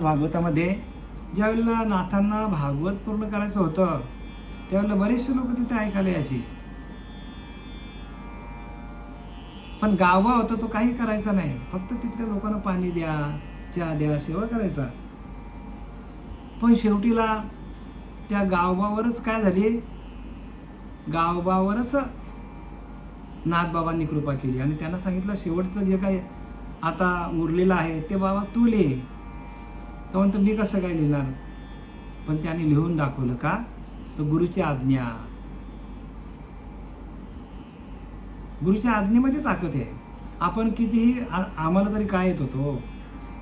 भागवतामध्ये ज्यावेळेला नाथांना भागवत पूर्ण करायचं होतं त्यावेळेला बरेचसे लोक तिथे ऐकायला यायचे. पण गावबा होता तो काही करायचा नाही, फक्त तिथल्या लोकांना पाणी द्या, चहा द्या, सेवा करायचा. पण शेवटीला त्या गावबावरच काय झाली, गावबावरच नाथबाबांनी कृपा केली आणि त्यांना सांगितलं शेवटचं जे काही आता उरलेलं आहे ते बाबा तू लिह. तर म्हणतो मी कसं काय लिहिणार, पण त्याने लिहून दाखवलं. का? तर गुरुची आज्ञा. गुरुच्या आज्ञेमध्ये ताकद आहे. आपण कितीही आम्हाला तरी काय येत होतो,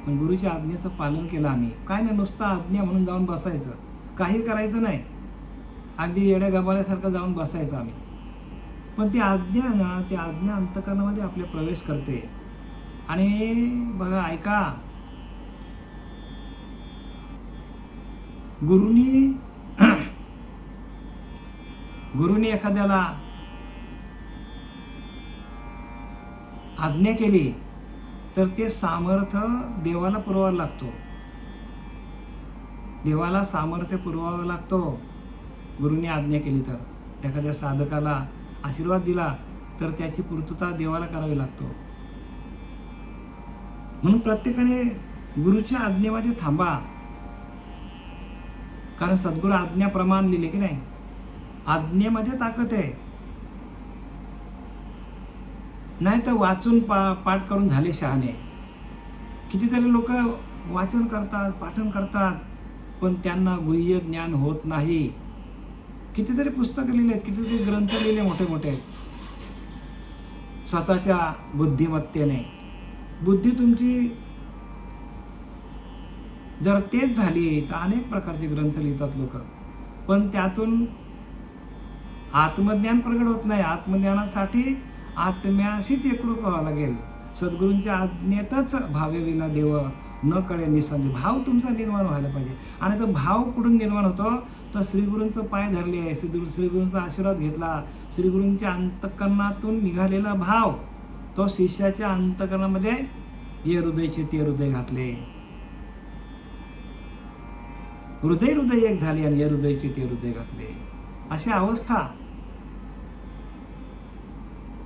पण गुरुच्या आज्ञेचं पालन केलं आम्ही. काय नाही, नुसतं आज्ञा म्हणून जाऊन बसायचं, काही करायचं नाही, अगदी येड्या गबाळ्यासारखं जाऊन बसायचं आम्ही. पण ती आज्ञा ना, ती आज्ञा अंतःकरणामध्ये आपले प्रवेश करते. आणि बघा, ऐका, गुरुनी एखाद्याला आज्ञा केली तर ते सामर्थ्य देवाला पुरवायला लागतो. देवाला सामर्थ्य पुरवावं लागतो. गुरुनी आज्ञा केली तर एखाद्या साधकाला आशीर्वाद दिला तर त्याची पूर्तता देवाला करावी लागतो. म्हणून प्रत्येकाने गुरुच्या आज्ञेमध्ये थांबा. कारण सद्गुरू आज्ञा प्रमाण लिहिले की नाही, आज्ञेमध्ये ताकद आहे. नाही तर वाचून पाठ करून झाले शहाणे. कितीतरी लोक वाचन करतात, पाठन करतात, पण त्यांना गुह्य ज्ञान होत नाही. कितीतरी पुस्तकं लिहिले आहेत, कितीतरी ग्रंथ लिहिले मोठे मोठे स्वतःच्या बुद्धिमत्तेने. बुद्धी तुमची जर तेच झाली तर अनेक प्रकारचे ग्रंथ लिहितात लोक, पण त्यातून आत्मज्ञान प्रगट होत नाही. आत्मज्ञानासाठी आत्म्याशीच एकरूप व्हावं लागेल. सद्गुरूंच्या आज्ञेतच भावे विना देव न कळे निसंदेह. भाव तुमचा निर्माण व्हायला पाहिजे. आणि तो भाव कुठून निर्माण होतो, तर श्रीगुरूंचं पाय धरले, श्रीगुरूंचा आशीर्वाद घेतला, श्रीगुरूंच्या अंतःकरणातून निघालेला भाव तो शिष्याच्या अंतःकरणामध्ये ये हृदयचे ते हृदय घातले. हृदय एक झाले आणि ये हृदयचे ते हृदय घातले, अशी अवस्था.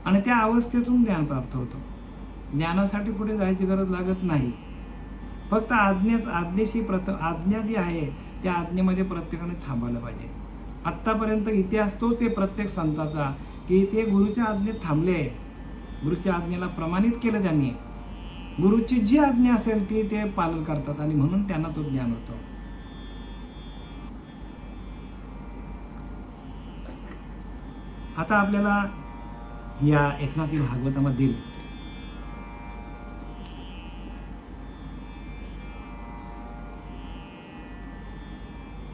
आणि त्या अवस्थेतून ज्ञान प्राप्त होतं. ज्ञानासाठी कुठे जायची गरज लागत नाही. फक्त आज्ञेशी आज्ञा जी आहे त्या आज्ञेमध्ये प्रत्येकाने थांबायला पाहिजे. आत्तापर्यंत इतिहास तोच आहे प्रत्येक संताचा, की ते गुरुच्या आज्ञेत थांबले, गुरुच्या आज्ञेला प्रमाणित केलं त्यांनी. गुरुची जी आज्ञा असेल ती ते पालन करतात आणि म्हणून त्यांना तो ज्ञान होतो. आता आपल्याला या एकनाथी भागवतामधील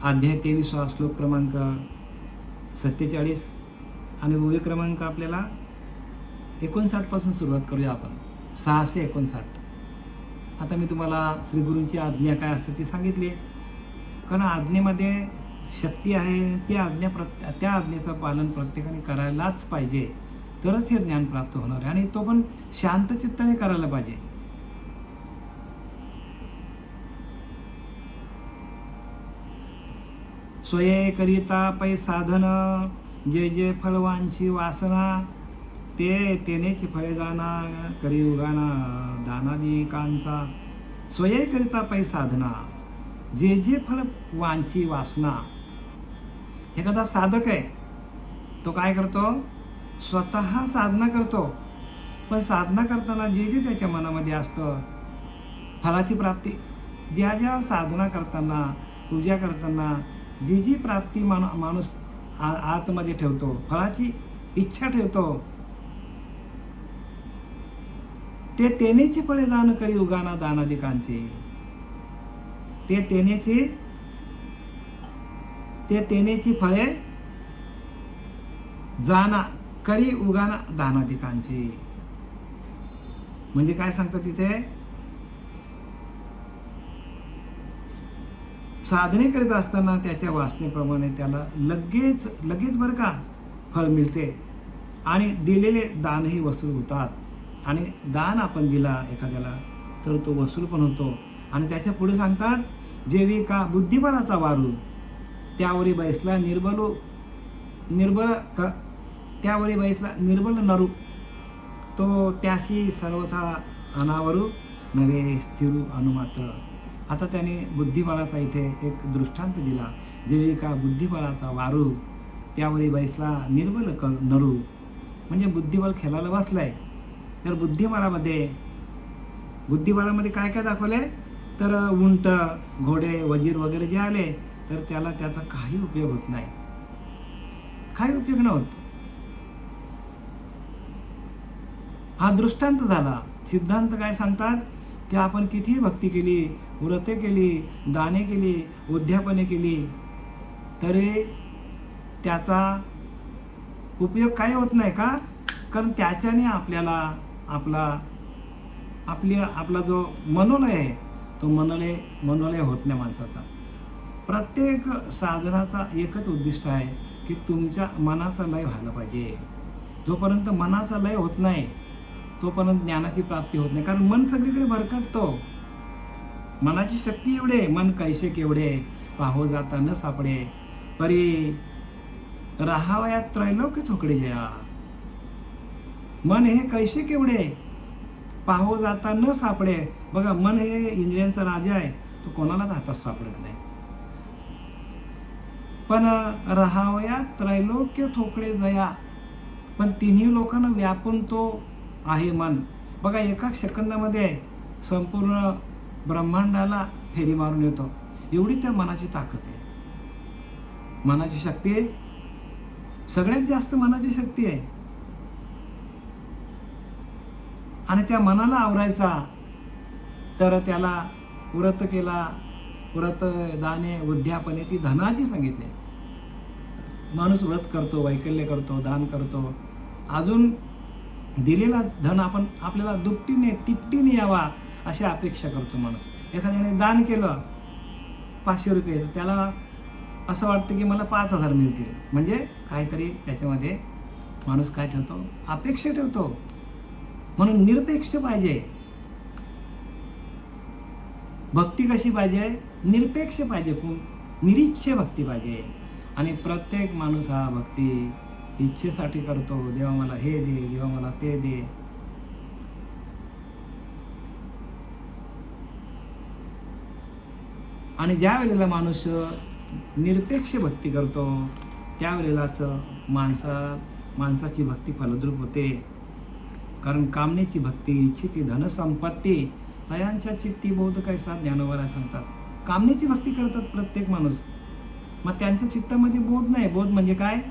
अध्याय 23 श्लोक क्रमांक 47 आणि ओवी क्रमांक आपल्याला 59 पासून सुरुवात करूया आपण. 659. आता मी तुम्हाला श्रीगुरूंची आज्ञा काय असते ती सांगितली. कारण आज्ञेमध्ये शक्ती आहे. त्या आज्ञेचं पालन प्रत्येकाने करायलाच पाहिजे, तरच हे ज्ञान प्राप्त होणार आहे. आणि तो पण शांत चित्ताने करायला पाहिजे. स्वये करिता पै साधन, जे जे फलवांची वासना, ते तेनेच फळे जाना, करी उगाना दानादिकांचा. स्वये करिता पै साधना, जे जे फल वांची वासना. एखादा साधक आहे, तो काय करतो, स्वतः साधना करतो, पण साधना करताना जे जे त्याच्या मनामध्ये असतं फलाची प्राप्ती, ज्या ज्या साधना करताना, पूजा करताना जी जी प्राप्ती माणूस आतमध्ये ठेवतो, फळाची इच्छा ठेवतो, ते तेनेची फळे दान करी उगाना दानादिकांची. ते तेनेची फळे जाना करी उगाना दानादिकांची. म्हणजे काय सांगतात तिथे, साधने करीत असताना त्याच्या वासनेप्रमाणे त्याला लगेच बरं का फळ मिळते आणि दिलेले दानही वसूल होतात. आणि दान आपण दिला एखाद्याला तर तो वसूल पण होतो. आणि त्याच्या पुढे सांगतात जेवी का बुद्धिबलाचा वारू त्यावरी बैसला निर्बल त्यावरी बैसला निर्बल नरू तो त्याशी सर्वथा अनावरू नवे स्थिरू अनुमात्र. आता त्याने बुद्धिबळाचा इथे एक दृष्टांत दिला. जेवी का बुद्धिबळाचा वारू त्यावरी बैसला निर्बल नरू, म्हणजे बुद्धिबळ खेळायला बसलाय. तर बुद्धिबळामध्ये काय काय दाखवलंय, तर उंट, घोडे, वजीर वगैरे जे आले तर त्याला त्याचा काही उपयोग होत नाही, काही उपयोग न होत. हा दृष्टांत झाला. सिद्धांत काय सांगतात की आपण कितीही भक्ती केली, व्रते केली, दाने केली, उद्यापने केली तरी त्याचा उपयोग काही होत नाही. का? कारण त्याच्याने आपल्याला आपला जो मनोलय आहे तो मनोलय होत नाही माणसाचा. प्रत्येक साधनाचा एकच उद्दिष्ट आहे की तुमच्या मनाचा लय व्हायला पाहिजे. जोपर्यंत मनाचा लय होत नाही तोपर्यंत ज्ञानाची प्राप्ती होत नाही. कारण मन सगळीकडे भरकटतो. मनाची शक्ती एवढे, मन कैसे केवढे पाहो जाता न सापडे, परी राहावयात त्रैलोक्य थोकडे जया. मन हे कैसे केवढे पाहो जाता न सापडे. बघा, मन हे इंद्रियांचा राजा आहे, तो कोणालाच हातात सापडत नाही. पण राहावयात त्रैलोक्य थोकडे जया, पण तिन्ही लोकांना व्यापून तो आहे मन. बघा, एका सेकंदामध्ये संपूर्ण ब्रह्मांडाला फेरी मारून येतो. एवढी त्या मनाची ताकद आहे. मनाची शक्ती सगळ्यात जास्त मनाची शक्ती आहे. आणि त्या मनाला आवरायचा तर त्याला व्रत केला, व्रत, दाने, उद्यापने ती धनाची सांगितले. माणूस व्रत करतो, वैकल्य करतो, दान करतो, अजून दिलेला धन आपल्याला दुपटीने तिपटीने यावा अशी अपेक्षा करतो माणूस. एखाद्याने दान केलं 500 रुपये, तर त्याला असं वाटतं की मला 5000 मिळतील. म्हणजे काहीतरी त्याच्यामध्ये माणूस काय ठेवतो, अपेक्षा ठेवतो. म्हणून निरपेक्ष पाहिजे. भक्ती कशी पाहिजे, निरपेक्ष पाहिजे, निरीच्छ भक्ती पाहिजे. आणि प्रत्येक माणूस हा भक्ती इच्छेसाठी करतो. देवा मला हे दे, देवा मला ते दे. आणि ज्या वेळेला माणूस निरपेक्ष भक्ती करतो त्यावेळेलाच माणसाची भक्ती फलद्रूप होते. कारण कामनेची भक्ती इच्छिती धनसंपत्ती तयांच्या चित्ती बौद्ध कैसा ज्ञानोबरा सांगतात. कामनेची भक्ती करतात प्रत्येक माणूस, मग त्यांच्या चित्तामध्ये बोध नाही. बोध म्हणजे काय?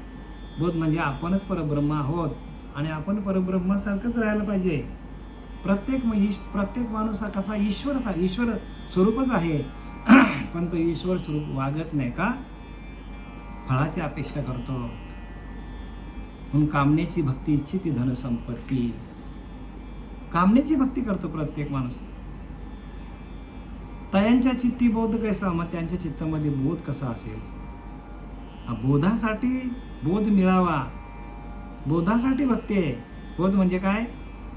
बोध म्हणजे आपणच परब्रह्म आहोत आणि आपण परब्रह्मासारखंच राहायला पाहिजे. प्रत्येक माणूस हा कसा ईश्वर स्वरूपच आहे, पण तो ईश्वर स्वरूप वागत नाही. का? फळाची अपेक्षा करतो. म्हणून कामनेची भक्ती इच्छिती धनसंपत्ती, कामनेची भक्ती करतो प्रत्येक माणूस. तयांच्या चित्ती बोध कैसा, मग त्यांच्या चित्तामध्ये बोध कसा असेल? बोध मिळावा, बोधासाठी भक्ती आहे. बोध म्हणजे काय?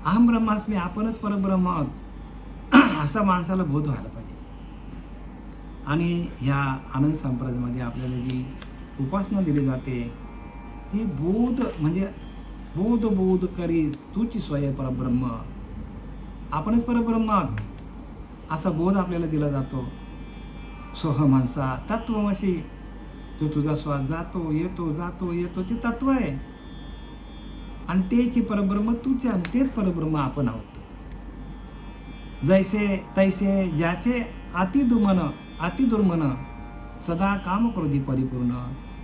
अहम ब्रह्मास्मी, आपणच परब्रह्म आहोत, असा माणसाला बोध व्हायला पाहिजे. आणि ह्या आनंद संप्रदायामध्ये आपल्याला जी उपासना दिली जाते ती बोध म्हणजे बोध करी तूची स्वय परब्रह्म, आपणच परब्रह्म आहोत असा बोध आपल्याला दिला जातो. सोहमांसा तत्वमसी, तो तुझा श्वास जातो येतो ते तत्व आहे. आणि तेची परब्रह्म तुझे आणि तेच परब्रह्म आपण आहोत. जैसे तैसे ज्याचे अतिदुर्मन सदा कामक्रोधी परिपूर्ण,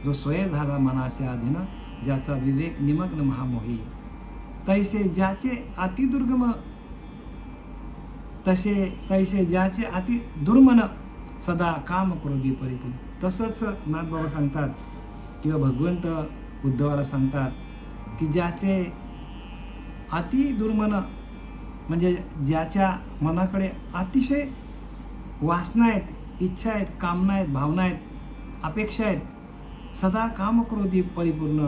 जो स्वय झाला मनाच्या अधीन, ज्याचा विवेक निमग्न महामोही. तैसे ज्याचे अतिदुर्गम, तैसे ज्याचे अतिदुर्मन सदा कामक्रोधी परिपूर्ण. तसंच नाथबाबा सांगतात किंवा भगवंत उद्धवाला सांगतात की ज्याचे अतिदुर्मन म्हणजे ज्याच्या मनाकडे अतिशय वासना आहेत, इच्छा आहेत, कामना आहेत, भावना आहेत, अपेक्षा आहेत, सदा कामक्रोधी परिपूर्ण,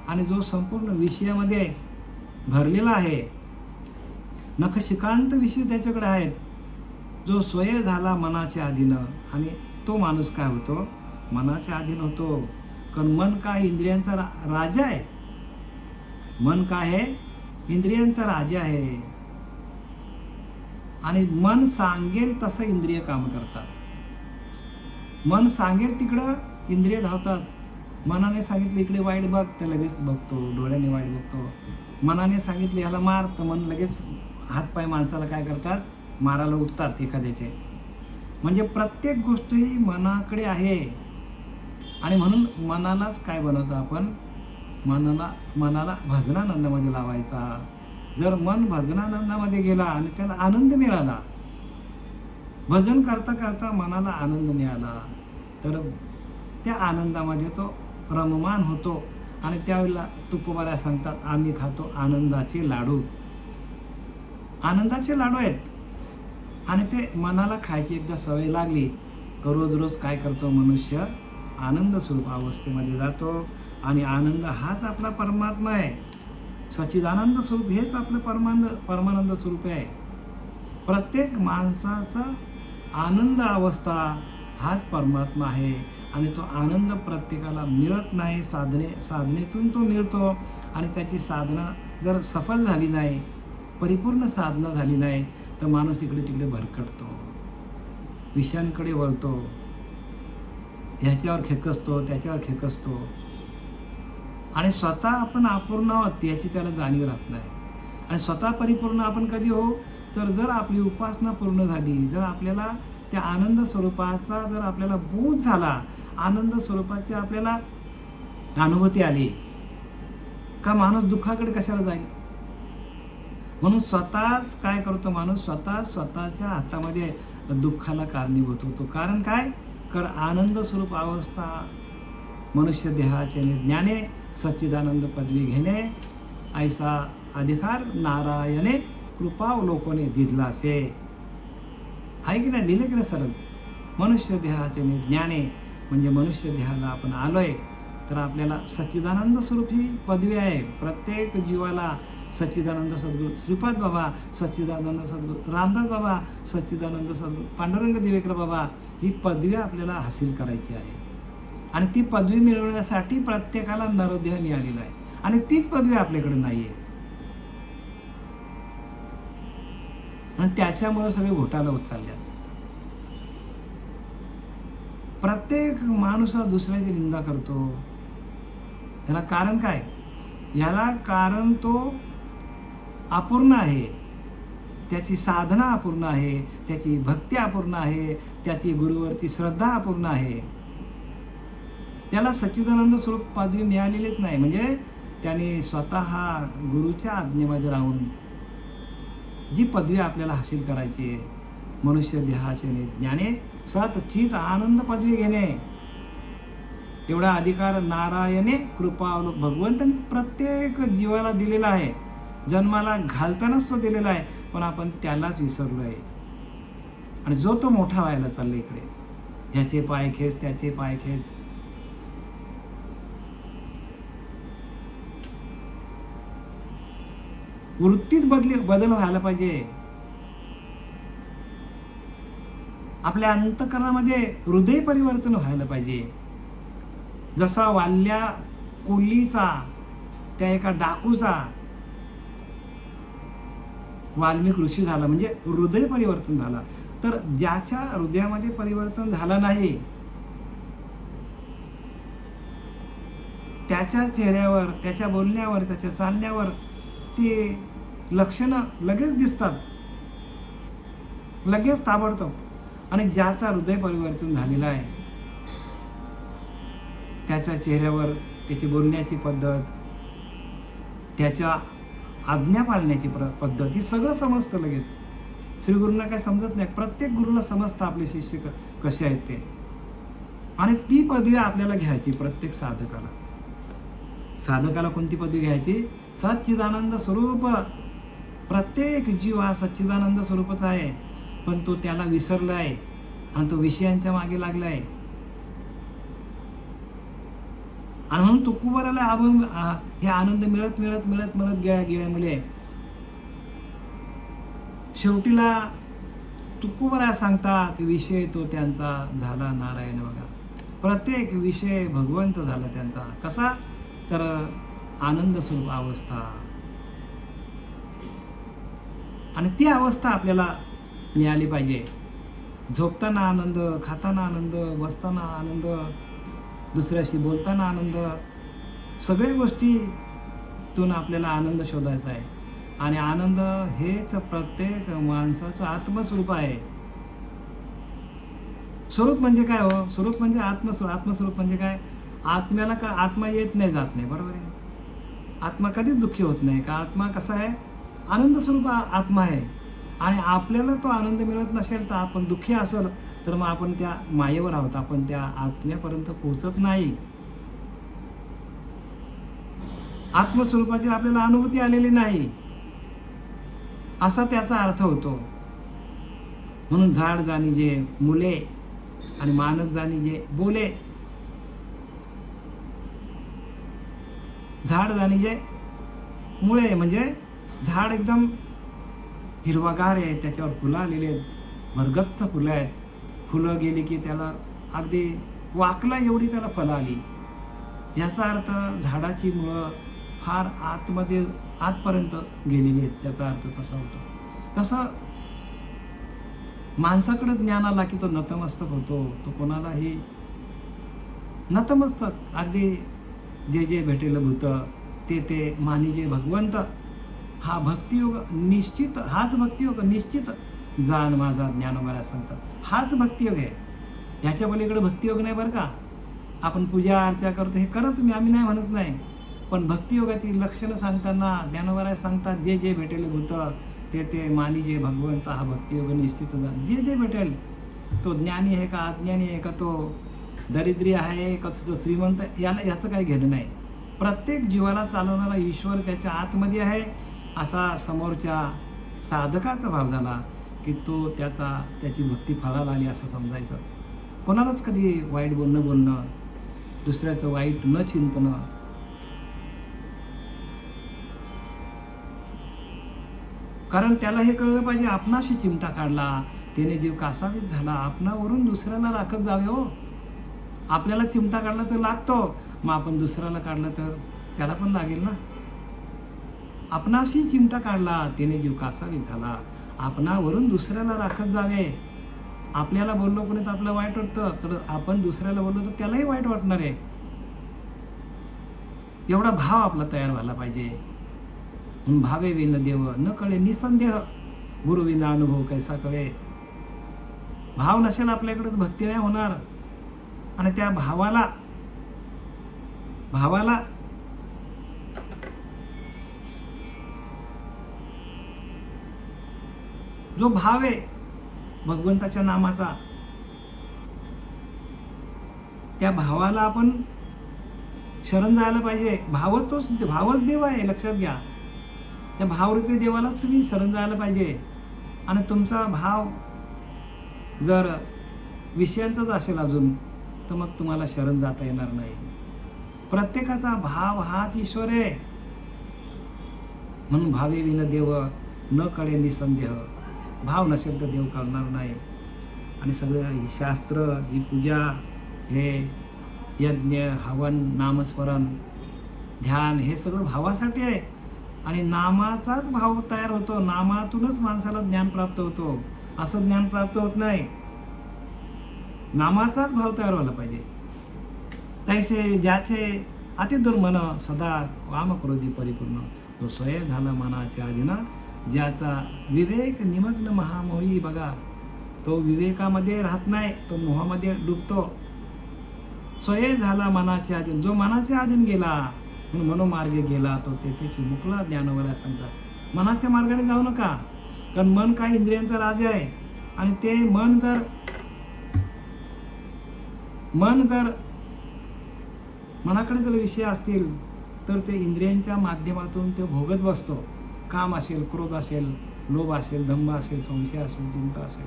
आणि जो संपूर्ण विषयामध्ये भरलेला आहे, नखशिकांत विषय त्याच्याकडे आहेत, जो स्वय झाला मनाच्या अधीनं, आणि तो माणूस काय होतो, मनाच्या अधीन होतो. कारण मन काय इंद्रियांचा राजा आहे. मन काय आहे, इंद्रियांचा राजा आहे. आणि मन सांगेल तसं इंद्रिय काम करतात. मन सांगेल तिकडं इंद्रिय धावतात. मनाने सांगितलं इकडे वाईट बघ, तर लगेच बघतो, डोळ्याने वाईट बघतो. मनाने सांगितलं ह्याला मार, तर मन लगेच हातपाय माणसाला काय करतात, मारायला उठतात एखाद्याचे. म्हणजे प्रत्येक गोष्ट ही मनाकडे आहे. आणि म्हणून मनालाच काय बनवायचं आपण, मनाला भजनानंदामध्ये लावायचा. जर मन भजनानंदामध्ये गेला आणि त्याला आनंद मिळाला, भजन करता करता मनाला आनंद मिळाला, तर त्या आनंदामध्ये तो रममान होतो. आणि त्यावेळेला तुकोबारा सांगतात, आम्ही खातो आनंदाचे लाडू. आनंदाचे लाडू आहेत. आणि ते मनाला खायची एकदा सवय लागली, रोज रोज काय करतो मनुष्य, आनंद स्वरूप अवस्थेमध्ये जातो. आणि आनंद हाच आपला परमात्मा आहे. सच्चिदानंद स्वरूप हेच आपलं परमानंद स्वरूप आहे. प्रत्येक माणसाचा आनंद अवस्था हाच परमात्मा आहे. आणि तो आनंद प्रत्येकाला मिळत नाही. साधनेतून तो मिळतो. आणि त्याची साधना जर सफल झाली नाही, परिपूर्ण साधना झाली नाही, तर माणूस इकडे तिकडे भरकटतो, विषयांकडे वळतो, ह्याच्यावर खेकसतो, त्याच्यावर खेकसतो. आणि स्वतः आपण अपूर्ण आहोत याची त्याला जाणीव राहत नाही. आणि स्वतः परिपूर्ण आपण कधी हो, तर जर आपली उपासना पूर्ण झाली, जर आपल्याला त्या आनंद स्वरूपाचा जर आपल्याला बोध झाला, आनंद स्वरूपाची आपल्याला अनुभूती आली, का माणूस दुःखाकडे कशाला जाईल. म्हणून स्वतःच काय करतो माणूस, स्वतःच्या हातामध्ये दुःखाला कारणीभूत होतो. कारण काय, कारण आनंद स्वरूप अवस्था मनुष्य देहाचे ज्ञाने सच्चिदानंद पदवी घेणे, ऐसा अधिकार नारायणे कृपावलोकने दिदलासे. आहे की नाही, लिहिले की नाही सरळ. मनुष्य देहाचे ज्ञाने म्हणजे मनुष्य देहाला आपण आलोय, तर आपल्याला सच्चिदानंद स्वरूप ही पदवी आहे. प्रत्येक जीवाला सच्चिदानंद सद्गुरू श्रीपाद बाबा, सच्चिदानंद सद्गुरू रामदास बाबा, सच्चिदानंद सद्गुरू पांडुरंग दिवेकर बाबा, ही पदवी आपल्याला हासिल करायची आहे. आणि ती पदवी मिळवण्यासाठी प्रत्येकाला नरदेह मिळालेला आहे. आणि तीच पदवी आपल्याकडे नाही आहे. आणि त्याच्यामुळे सगळे घोटाळा होत चालले. प्रत्येक माणूस हा दुसऱ्याची निंदा करतो. याला कारण काय, याला कारण तो अपूर्ण आहे, त्याची साधना अपूर्ण आहे, त्याची भक्ती अपूर्ण आहे, त्याची गुरुवरची श्रद्धा अपूर्ण आहे. त्याला सच्चिदानंद स्वरूप पदवी मिळालेलीच नाही. म्हणजे त्याने स्वतः गुरुच्या आज्ञेमध्ये राहून जी पदवी आपल्याला हासिल करायची आहे, मनुष्य देहाचे ज्ञाने सत चित आनंद पदवी घेणे, एवढा अधिकार नारायणे कृपावलोक भगवंतांनी प्रत्येक जीवाला दिलेला आहे. जन्माला घालतानाच तो दिलेला आहे, पण आपण त्यालाच विसरलो आहे. आणि जो तो मोठा व्हायला चालला इकडे, ह्याचे पाय खेच, त्याचे पाय खेच. वृत्तीत बदल व्हायला पाहिजे. आपल्या अंतःकरणामध्ये हृदय परिवर्तन व्हायला पाहिजे. जसा वाल्या कोल्हीचा, त्या एका डाकूचा वाल्मिक ऋषी झाला, म्हणजे हृदय परिवर्तन झाला. तर ज्याच्या हृदयामध्ये परिवर्तन झालं नाही, त्याच्या चेहऱ्यावर, त्याच्या बोलण्यावर, त्याच्या चालण्यावर ते लक्षणं लगेच दिसतात, लगेच ताबडतोब. आणि ज्याचा हृदय परिवर्तन झालेला आहे, त्याच्या चेहऱ्यावर, त्याची बोलण्याची पद्धत, त्याच्या आज्ञा पाळण्याची पद्धत, ही सगळं समजतं लगेच. श्रीगुरूंना काय समजत नाही, प्रत्येक गुरुला समजतं आपले शिष्य कसे आहेत ते. आणि ती पदवी आपल्याला घ्यायची. प्रत्येक साधकाला कोणती पदवी घ्यायची, सच्चिदानंद स्वरूप. प्रत्येक जीव हा सच्चिदानंद स्वरूपच आहे, पण तो त्याला विसरला आहे आणि तो विषयांच्या मागे लागला आहे. आणि म्हणून तुकोबाराला हे आनंद मिळत मिळत मिळत मिळत गेल्यामुळे शेवटीला तुकोबरा सांगतात विषय तो त्यांचा झाला नारायण बघा. प्रत्येक विषय भगवंत झाला त्यांचा. कसा? तर आनंद स्वरूप अवस्था. आणि ती अवस्था आपल्याला मिळाली पाहिजे. झोपताना आनंद, खाताना आनंद, बसताना आनंद, दुसऱ्याशी बोलताना आनंद, सगळ्या गोष्टीतून आपल्याला आनंद शोधायचा आहे. आणि आनंद हेच प्रत्येक माणसाचं आत्मस्वरूप आहे. स्वरूप म्हणजे काय हो? स्वरूप म्हणजे आत्मस्वरूप म्हणजे काय? आत्म्याला का आत्मा येत नाही, जात नाही, बरोबर आहे. आत्मा कधीच दुःखी होत नाही. का आत्मा कसा आहे? आनंद स्वरूप आत्मा आहे. आणि आपल्याला तो आनंद मिळत नसेल तर आपण दुःखी असेल तर मग आपण त्या मायेवर आहोत, आपण त्या आत्म्यापर्यंत पोहोचत नाही. आत्मस्वरूपाची आपल्याला अनुभूती आलेली नाही असा त्याचा अर्थ होतो. म्हणून झाड जाणी जे मुले आणि माणस जाणी जे बोले. झाड जाणी जे मुळे म्हणजे झाड एकदम हिरवागार आहे, त्याच्यावर फुलं आलेली आहेत, भरगच्च फुलं आहेत. फुलं गेली की त्याला अगदी वाकला एवढी त्याला फळं आली. याचा अर्थ झाडाची मुळं फार आतमध्ये आतपर्यंत गेलेली आहेत, त्याचा अर्थ तसा होतो. तसं माणसाकडे ज्ञान आला की तो नतमस्तक होतो. तो कोणालाही नतमस्तक, अगदी जे जे भेटेल भूत ते ते मानी जे भगवंत. हा भक्तियोग निश्चित, हाच भक्तियोग निश्चित जाण माझा ज्ञानोबाला सांगतात. हाच भक्तियोग आहे. ह्याच्या पलीकडे भक्तियोग नाही बरं का. आपण पूजा अर्चा करतो हे करत आम्ही नाही म्हणत नाही, पण भक्तियोगाची लक्षणं सांगताना ज्ञानोबाला सांगतात जे जे भेटेल भूत ते ते मानी जे भगवंत. हा भक्तियोग निश्चित जे जे भेटेल, तो ज्ञानी आहे का अज्ञानी आहे का, तो दरिद्री आहे का तो श्रीमंत, याचं काही घेणं नाही. प्रत्येक जीवाला चालवणारा ईश्वर त्याच्या आतमध्ये आहे असा समोरच्या साधकाचा भाव झाला की तो त्याची भक्ती फळाला आली असं समजायचं. कोणालाच कधी वाईट बोलणं, दुसऱ्याचं वाईट न चिंतनं. कारण त्याला हे कळलं पाहिजे, आपणाशी चिमटा काढला त्याने जीव कासावीस झाला. आपणावरून दुसऱ्याला राखत जावे हो. आपल्याला चिमटा काढला तर लागतो, मग आपण दुसऱ्याला काढलं तर त्याला पण लागेल ना. आपणाशी चिमटा काढला त्याने जीव कासावीस झाला. आपणावरून दुसऱ्याला राखत जावे. आपल्याला बोललो कोणी तर आपलं वाईट वाटतं, तर आपण दुसऱ्याला बोललो तर त्यालाही वाईट वाटणार आहे. एवढा भाव आपला तयार व्हायला पाहिजे. भावे विन देव न कळे निसंदेह, गुरु विना अनुभव कैसा कळे. भाव नसेल आपल्याकडे तर भक्ती नाही होणार. आणि त्या भावाला जो भाव आहे भगवंताच्या नामाचा, त्या भावाला आपण शरण जायला पाहिजे. भावच देव आहे, लक्षात घ्या. त्या भावरूपी देवालाच तुम्ही शरण जायला पाहिजे. आणि तुमचा भाव जर विषयांचाच असेल अजून तर मग तुम्हाला शरण जाता येणार नाही. प्रत्येकाचा भाव हाच ईश्वर आहे. म्हणून भावे विन देव न कळे निसंदेह. भाव नसेल तर देव कळणार नाही. आणि सगळं ही शास्त्र, ही पूजा, हे यज्ञ, हवन, नामस्मरण, ध्यान हे सगळं भावासाठी आहे. आणि नामाचाच भाव तयार होतो. नामातूनच माणसाला ज्ञान प्राप्त होतो. असं ज्ञान प्राप्त होत नाही. नामाचाच भाव तयार व्हायला पाहिजे. तैसे ज्याचे अतिदूर मन सदा काम क्रोधी परिपूर्ण, तो स्वय झाला मनाच्या आधीनं. ज्याचा विवेक निमग्न महामोही बघा, तो विवेकामध्ये राहत नाही, तो मोहामध्ये डुबतो. स्वय झाला मनाच्या अधीन, जो मनाच्या अधीन गेला म्हणून मनोमार्गे गेला तो तेथेची मुकला. ज्ञानोबाला सांगतात मनाच्या मार्गाने जाऊ नका. कारण मन काय इंद्रियांचा राजा आहे. आणि ते मन जर मनाकडे जर विषय असतील तर ते इंद्रियांच्या माध्यमातून ते भोगत बसतो. काम असेल, क्रोध असेल, लोभ असेल, दंभ असेल, संशय असेल, चिंता असेल,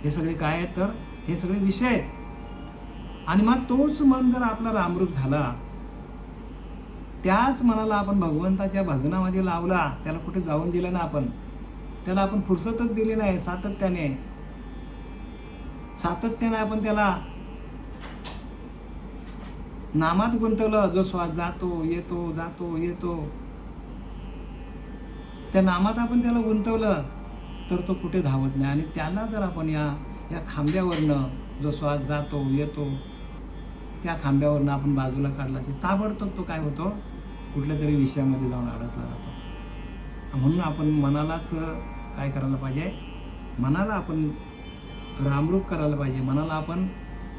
हे सगळे काय आहेत तर हे सगळे विषय आहेत. आणि मग तोच मन जर आपला रामरूप झाला, त्याच मनाला आपण भगवंताच्या भजनामध्ये लावला, त्याला कुठे जाऊन दिलं ना आपण, त्याला आपण फुरसतच दिली नाही सातत्याने, सातत्याने आपण त्याला नामात गुंतवलं, जो श्वास जातो येतो जातो येतो, त्या नामात आपण त्याला गुंतवलं तर तो कुठे धावत नाही. आणि त्याला जर आपण या खांब्यावरनं जो श्वास जातो येतो त्या खांब्यावरनं आपण बाजूला काढला तर ताबडतोब तो काय होतो, कुठल्या तरी विषयामध्ये जाऊन अडकला जातो. म्हणून आपण मनालाच काय करायला पाहिजे, मनाला आपण रामरूप करायला पाहिजे, मनाला आपण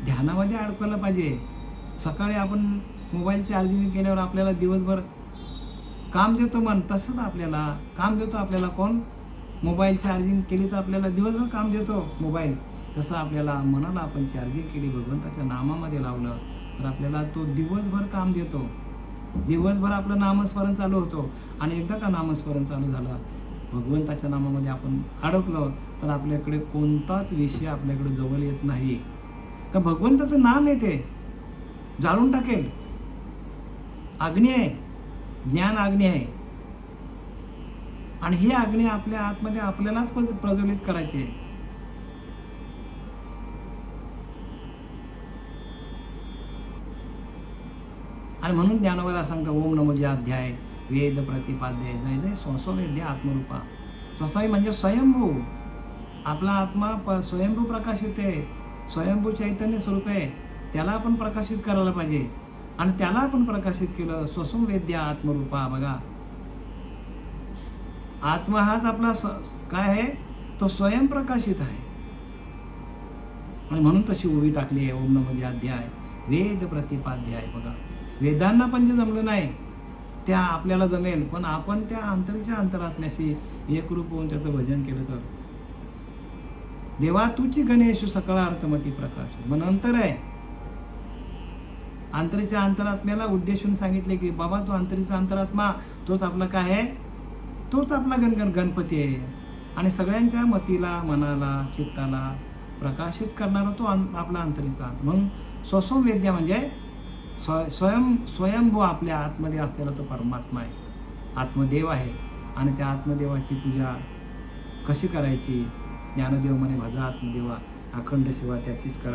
ध्यानामध्ये अडकवलं पाहिजे. सकाळी आपण मोबाईल चार्जिंग केल्यावर आपल्याला दिवसभर काम देतो मन, तसंच आपल्याला काम देतो आपल्याला कोण, मोबाईल चार्जिंग केली तर आपल्याला दिवसभर काम देतो मोबाईल. तसं आपल्याला मनाला आपण चार्जिंग केली, भगवंताच्या नामामध्ये लावलं तर आपल्याला तो दिवसभर काम देतो. दिवसभर आपलं नामस्मरण चालू होतो. आणि एकदा का नामस्मरण चालू झालं, भगवंताच्या नामामध्ये आपण अडकलो तर आपल्याकडे कोणताच विषय आपल्याकडे जवळ येत नाही. का भगवंताचं नाम येते जाळून टाकेल. अग्नी आहे, ज्ञान अग्नी आहे. आणि ही अग्नी आपल्या आतमध्ये आपल्यालाच प्रज्वलित करायची आहे. आणि म्हणून ज्ञानोबा सांगतो, ओम नमो जे अध्याय वेद प्रतिपाद्य जय जय स्वस्व वेद्य आत्मरूपा. स्वसाई म्हणजे स्वयंभू. आपला आत्मा स्वयंभू प्रकाशित आहे, स्वयंभू चैतन्य स्वरूप आहे. त्याला आपण प्रकाशित करायला पाहिजे. आणि त्याला आपण प्रकाशित केलं, स्वस्व वेद्य आत्मरूपा. बघा, आत्मा हाच आपला काय आहे, तो स्वयंप्रकाशित आहे. आणि म्हणून तशी ओवी टाकली आहे, ओम नमो जे अध्याय वेद प्रतिपाद्य आहे. बघा, वेदांना पण जे जमलं नाही त्या आपल्याला जमेल, पण आपण त्या अंतरीच्या अंतरात्म्याशी एकरूप होऊन त्याचं भजन केलं तर. देवा तुची गणेश सकळा अर्थमती प्रकाश. मग नंतर आहे अंतरीच्या अंतरात्म्याला उद्देशून सांगितले की बाबा तो अंतरीचा अंतरात्मा तोच आपला काय आहे, तोच आपला गणपती आहे. आणि सगळ्यांच्या मतीला मनाला चित्ताला प्रकाशित करणारा तो आपला अंतरीचा. म्हणून स्वस्व वेद्या म्हणजे स्वयंभू आपल्या आतमध्ये असलेला तो परमात्मा आहे, आत्मदेव आहे. आणि त्या आत्मदेवाची पूजा कशी करायची, ज्ञानदेव म्हणे भजा आत्मदेवा, अखंड सेवा त्याचीच करा.